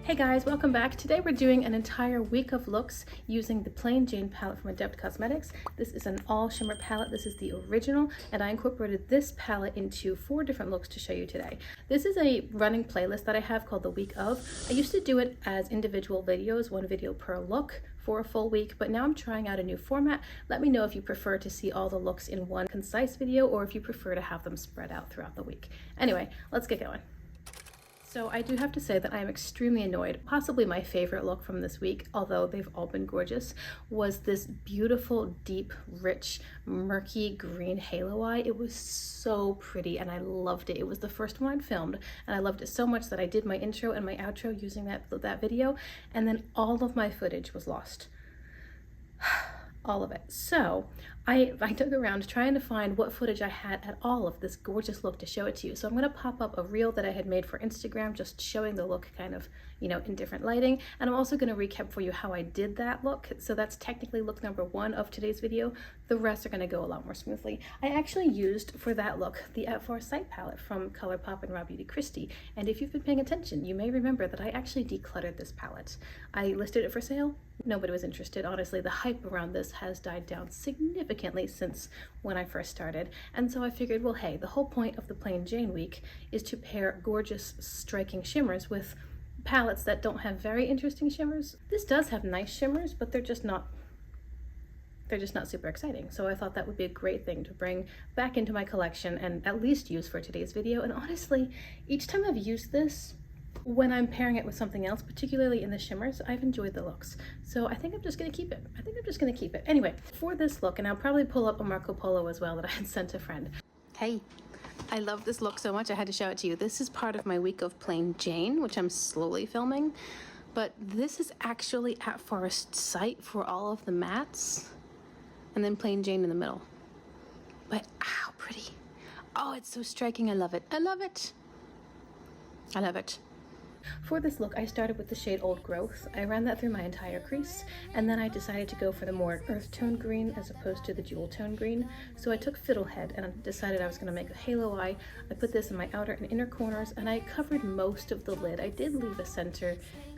Hey guys, welcome back. Today we're doing an entire week of looks using the Plain Jane palette from Adept Cosmetics. This is an all shimmer palette. This is the original, and I incorporated this palette into 4 different looks to show you today. This is a running playlist that I have called the Week Of. I used to do it as individual videos, 1 video per look for a full week, but now I'm trying out a new format. Let me know if you prefer to see all the looks in one concise video or if you prefer to have them spread out throughout the week. Anyway, let's get going. So I do have to say that I am extremely annoyed. Possibly my favorite look from this week, although they've all been gorgeous, was this beautiful, deep, rich, murky green halo eye. It was so pretty and I loved it. It was the first one I'd filmed and I loved it so much that I did my intro and my outro using that video, and then all of my footage was lost. All of it. So I dug around trying to find what footage I had at all of this gorgeous look to show it to you. So I'm going to pop up a reel that I had made for Instagram just showing the look kind of, in different lighting. And I'm also going to recap for you how I did that look. So that's technically look number 1 of today's video. The rest are going to go a lot more smoothly. I actually used for that look the Frosé palette from ColourPop and Raw Beauty Kristi. And if you've been paying attention, you may remember that I actually decluttered this palette. I listed it for sale. Nobody was interested. Honestly, the hype around this has died down significantly since when I first started. And so I figured, well, hey, the whole point of the Plain Jane week is to pair gorgeous, striking shimmers with palettes that don't have very interesting shimmers. This does have nice shimmers, but they're just not super exciting. So I thought that would be a great thing to bring back into my collection and at least use for today's video. And honestly, each time I've used this, when I'm pairing it with something else, particularly in the shimmers, I've enjoyed the looks. So I think I'm just gonna keep it. Anyway, for this look, and I'll probably pull up a Marco Polo as well that I had sent a friend. Hey, I love this look so much I had to show it to you. This is part of my week of Plain Jane, which I'm slowly filming, but this is actually at Forest Sight for all of the mattes, and then Plain Jane in the middle. But how pretty. Oh, it's so striking. I love it. I love it. I love it. For this look, I started with the shade Old Growth. I ran that through my entire crease, and then I decided to go for the more earth tone green as opposed to the jewel tone green. So I took Fiddlehead and I decided I was going to make a halo eye. I put this in my outer and inner corners, and I covered most of the lid. I did leave a center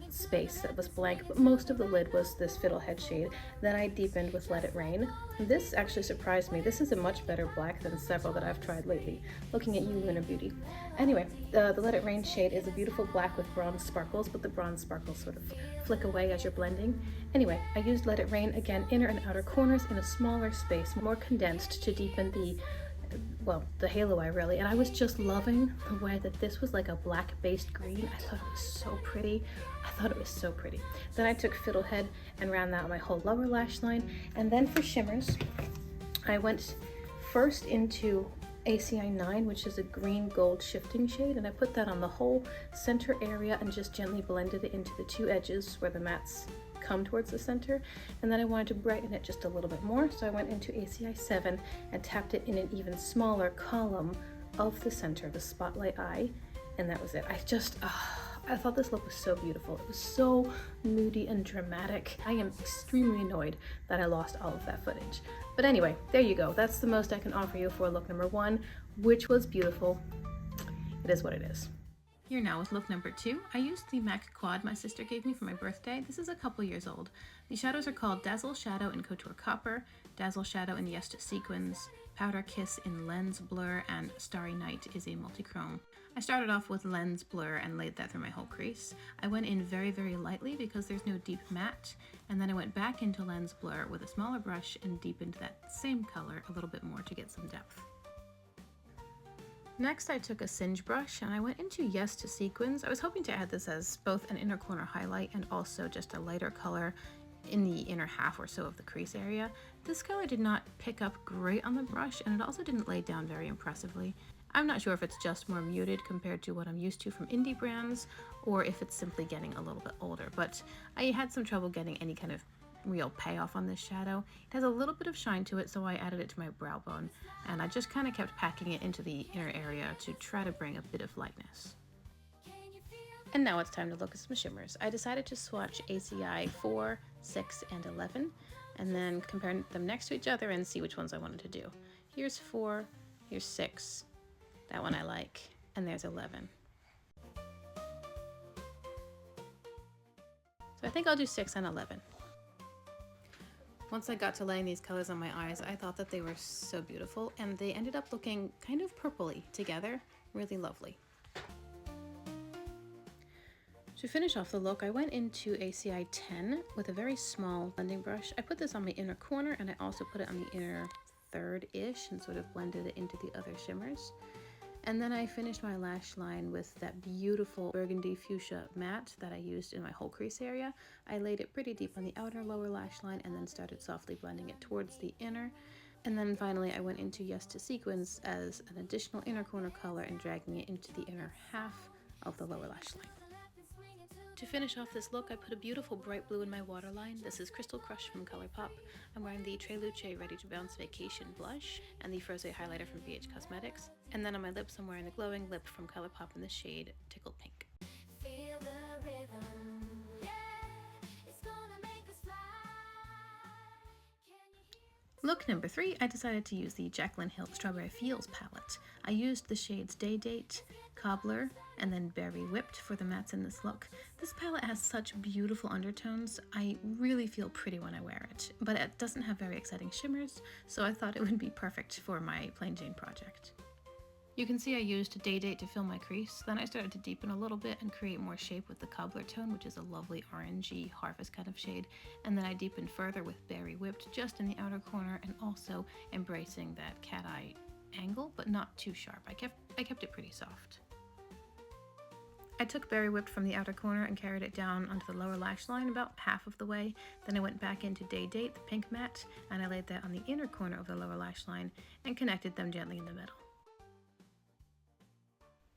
space that was blank, but most of the lid was this Fiddlehead shade. Then I deepened with Let It Rain. This actually surprised me. This is a much better black than several that I've tried lately. Looking at you, Lunar Beauty. Anyway, the Let It Rain shade is a beautiful black with bronze sparkles, but the bronze sparkles sort of flick away as you're blending. Anyway, I used Let It Rain again, inner and outer corners in a smaller space, more condensed to deepen the halo eye really. And I was just loving the way that this was like a black based green. I thought it was so pretty. Then I took Fiddlehead and ran that on my whole lower lash line. And then for shimmers, I went first into ACI 9, which is a green gold shifting shade, and I put that on the whole center area and just gently blended it into the 2 edges where the mattes come towards the center. And then I wanted to brighten it just a little bit more, so I went into ACI 7 and tapped it in an even smaller column of the center, the spotlight eye, and that was it. I thought this look was so beautiful. It was so moody and dramatic. I am extremely annoyed that I lost all of that footage. But anyway, there you go. That's the most I can offer you for look number 1, which was beautiful. It is what it is. Here now with look number 2. I used the MAC Quad my sister gave me for my birthday. This is a couple years old. The shadows are called Dazzle Shadow in Couture Copper, Dazzle Shadow in Yes to Sequins, Powder Kiss in Lens Blur, and Starry Night is a multi-chrome. I started off with Lens Blur and laid that through my whole crease. I went in very, very lightly because there's no deep matte, and then I went back into Lens Blur with a smaller brush and deepened that same color a little bit more to get some depth. Next, I took a Singe brush and I went into Yes to Sequins. I was hoping to add this as both an inner corner highlight and also just a lighter color in the inner half or so of the crease area. This color did not pick up great on the brush, and it also didn't lay down very impressively. I'm not sure if it's just more muted compared to what I'm used to from indie brands, or if it's simply getting a little bit older, but I had some trouble getting any kind of real payoff on this shadow. It has a little bit of shine to it, so I added it to my brow bone, and I just kind of kept packing it into the inner area to try to bring a bit of lightness. And now it's time to look at some shimmers. I decided to swatch ACI 4, 6, and 11, and then compare them next to each other and see which ones I wanted to do. Here's 4, here's 6, that one I like, and there's 11. think I'll do 6 and 11. Once I got to laying these colors on my eyes, I thought that they were so beautiful, and they ended up looking kind of purpley together. Really lovely. To finish off the look, I went into ACI 10 with a very small blending brush. I put this on my inner corner, and I also put it on the inner third-ish and sort of blended it into the other shimmers. And then I finished my lash line with that beautiful burgundy fuchsia matte that I used in my whole crease area. I laid it pretty deep on the outer lower lash line and then started softly blending it towards the inner. And then finally I went into Yes to Sequins as an additional inner corner color and dragging it into the inner half of the lower lash line. To finish off this look, I put a beautiful bright blue in my waterline. This is Crystal Crush from ColourPop. I'm wearing the Tre Luce Ready to Bounce Vacation blush and the Frosé highlighter from BH Cosmetics. And then on my lips, I'm wearing the glowing lip from ColourPop in the shade Tickled Pink. Feel the rhythm. Yeah, it's gonna make us fly. Look number 3, I decided to use the Jaclyn Hill Strawberry Feels palette. I used the shades Day Date, Cobbler, and then Berry Whipped for the mattes in this look. This palette has such beautiful undertones. I really feel pretty when I wear it, but it doesn't have very exciting shimmers, so I thought it would be perfect for my Plain Jane project. You can see I used Day Date to fill my crease, then I started to deepen a little bit and create more shape with the Cobbler tone, which is a lovely orangey harvest kind of shade, and then I deepened further with Berry Whipped just in the outer corner and also embracing that cat eye angle, but not too sharp. I kept it pretty soft. I took Berry Whipped from the outer corner and carried it down onto the lower lash line about half of the way. Then I went back into Day Date, the pink matte, and I laid that on the inner corner of the lower lash line and connected them gently in the middle.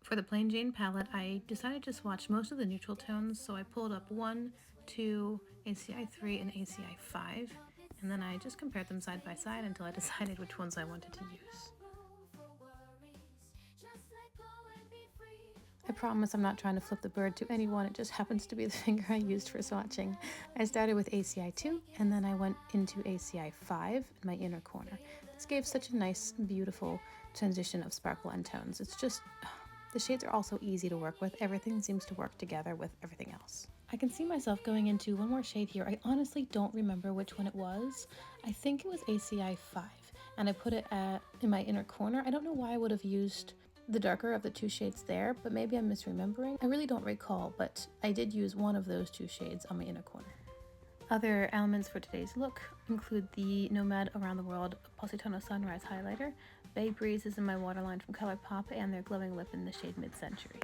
For the Plain Jane palette, I decided to swatch most of the neutral tones, so I pulled up 1, 2, ACI 3, and ACI 5, and then I just compared them side by side until I decided which ones I wanted to use. I promise I'm not trying to flip the bird to anyone, it just happens to be the finger I used for swatching. I started with ACI 2, and then I went into ACI 5 in my inner corner. This gave such a nice, beautiful transition of sparkle and tones. It's just... the shades are also easy to work with. Everything seems to work together with everything else. I can see myself going into one more shade here. I honestly don't remember which one it was. I think it was ACI 5, and I put it in my inner corner. I don't know why I would have used the darker of the two shades there, but maybe I'm misremembering. I really don't recall, but I did use one of those two shades on my inner corner. Other elements for today's look include the Nomad Around the World Positano Sunrise Highlighter, Bay Breeze is in my waterline from ColourPop, and their glowing lip in the shade Mid-Century.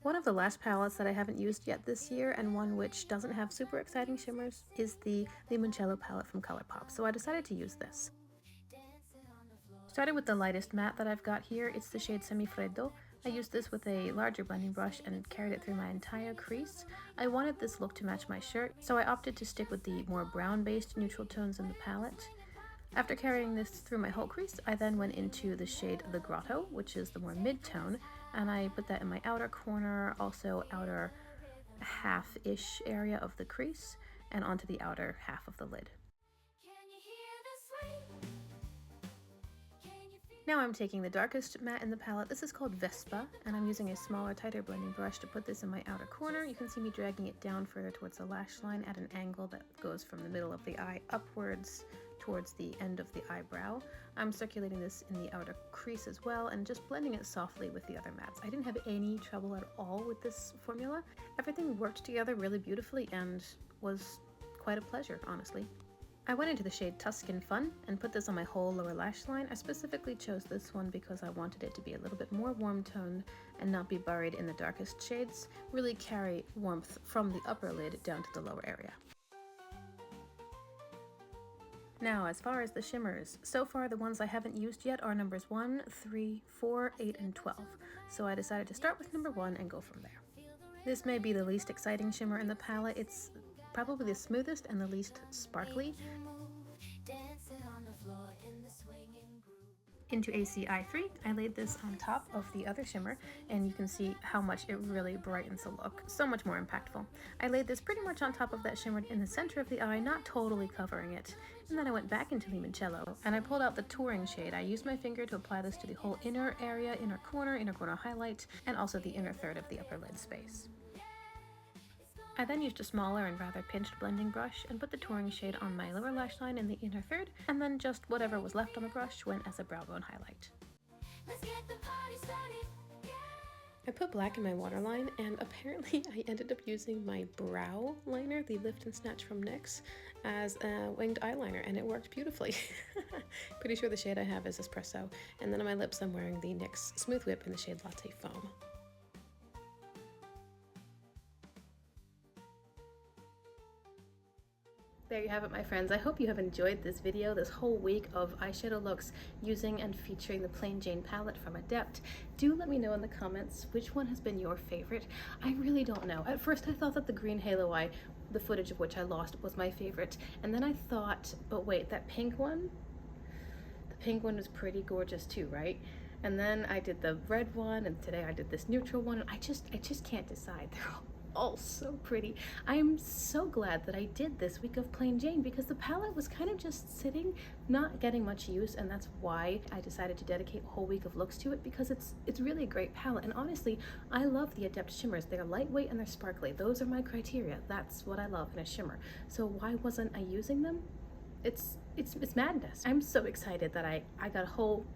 One of the last palettes that I haven't used yet this year, and one which doesn't have super exciting shimmers, is the Limoncello palette from ColourPop, so I decided to use this. Started with the lightest matte that I've got here. It's the shade Semifreddo. I used this with a larger blending brush and carried it through my entire crease. I wanted this look to match my shirt, so I opted to stick with the more brown-based neutral tones in the palette. After carrying this through my whole crease, I then went into the shade The Grotto, which is the more mid-tone, and I put that in my outer corner, also outer half-ish area of the crease, and onto the outer half of the lid. Now I'm taking the darkest matte in the palette. This is called Vespa, and I'm using a smaller, tighter blending brush to put this in my outer corner. You can see me dragging it down further towards the lash line at an angle that goes from the middle of the eye upwards towards the end of the eyebrow. I'm circulating this in the outer crease as well and just blending it softly with the other mattes. I didn't have any trouble at all with this formula. Everything worked together really beautifully and was quite a pleasure, honestly. I went into the shade Tuscan Fun and put this on my whole lower lash line. I specifically chose this one because I wanted it to be a little bit more warm toned and not be buried in the darkest shades, really carry warmth from the upper lid down to the lower area. Now, as far as the shimmers, so far the ones I haven't used yet are numbers 1, 3, 4, 8, and 12, so I decided to start with number 1 and go from there. This may be the least exciting shimmer in the palette. It's probably the smoothest and the least sparkly. Into ACI3, I laid this on top of the other shimmer, and you can see how much it really brightens the look. So much more impactful. I laid this pretty much on top of that shimmer in the center of the eye, not totally covering it. And then I went back into Limoncello, and I pulled out the Touring shade. I used my finger to apply this to the whole inner area, inner corner highlight, and also the inner third of the upper lid space. I then used a smaller and rather pinched blending brush and put the Touring shade on my lower lash line in the inner third, and then just whatever was left on the brush went as a brow bone highlight. Let's get the party started. Yeah. I put black in my waterline, and apparently I ended up using my brow liner, the Lift and Snatch from NYX, as a winged eyeliner, and it worked beautifully. Pretty sure the shade I have is Espresso, and then on my lips I'm wearing the NYX Smooth Whip in the shade Latte Foam. There you have it, my friends. I hope you have enjoyed this video, this whole week of eyeshadow looks using and featuring the Plain Jane palette from Adept. Do let me know in the comments which one has been your favorite. I really don't know. At first I thought that the green halo eye, the footage of which I lost, was my favorite. And then I thought, but wait, that pink one? The pink one was pretty gorgeous too, right? And then I did the red one, and today I did this neutral one. I just can't decide. They're all so pretty. I am so glad that I did this week of Plain Jane, because the palette was kind of just sitting, not getting much use, and that's why I decided to dedicate a whole week of looks to it, because it's really a great palette. And honestly, I love the Adept shimmers. They're lightweight and they're sparkly. Those are my criteria. That's what I love in a shimmer. So why wasn't I using them? It's madness. I'm so excited that I got a whole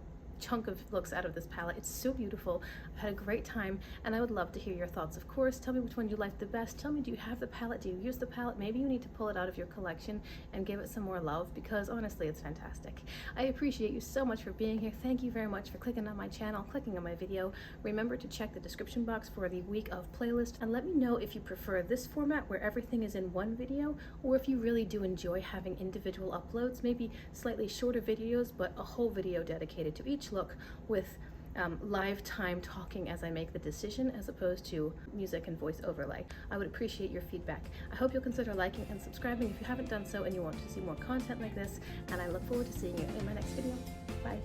chunk of looks out of this palette. It's so beautiful. I've had a great time, and I would love to hear your thoughts. Of course, tell me which one you like the best. Tell me, do you have the palette? Do you use the palette? Maybe you need to pull it out of your collection and give it some more love, because honestly, it's fantastic. I appreciate you so much for being here. Thank you very much for clicking on my channel, clicking on my video. Remember to check the description box for the week of playlist, and let me know if you prefer this format where everything is in one video, or if you really do enjoy having individual uploads, maybe slightly shorter videos, but a whole video dedicated to each look with live time talking as I make the decision, as opposed to music and voice overlay. I would appreciate your feedback. I hope you'll consider liking and subscribing if you haven't done so and you want to see more content like this, and I look forward to seeing you in my next video. Bye.